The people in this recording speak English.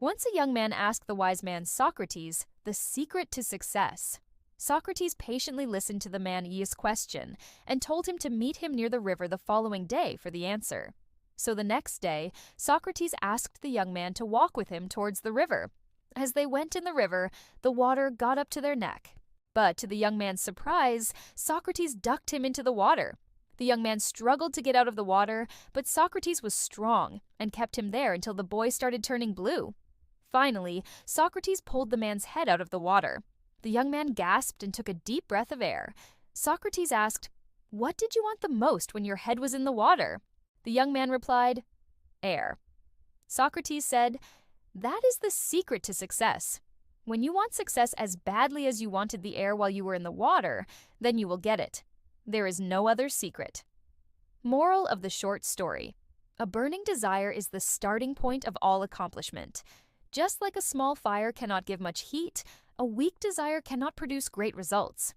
Once a young man asked the wise man Socrates the secret to success. Socrates patiently listened to the man's question and told him to meet him near the river the following day for the answer. So the next day, Socrates asked the young man to walk with him towards the river. As they went in the river, the water got up to their neck. But to the young man's surprise, Socrates ducked him into the water. The young man struggled to get out of the water, but Socrates was strong and kept him there until the boy started turning blue. Finally, Socrates pulled the man's head out of the water. The young man gasped and took a deep breath of air. Socrates asked, "What did you want the most when your head was in the water?" The young man replied, "Air." Socrates said, "That is the secret to success. When you want success as badly as you wanted the air while you were in the water, then you will get it. There is no other secret." Moral of the short story: a burning desire is the starting point of all accomplishment. Just like a small fire cannot give much heat, a weak desire cannot produce great results.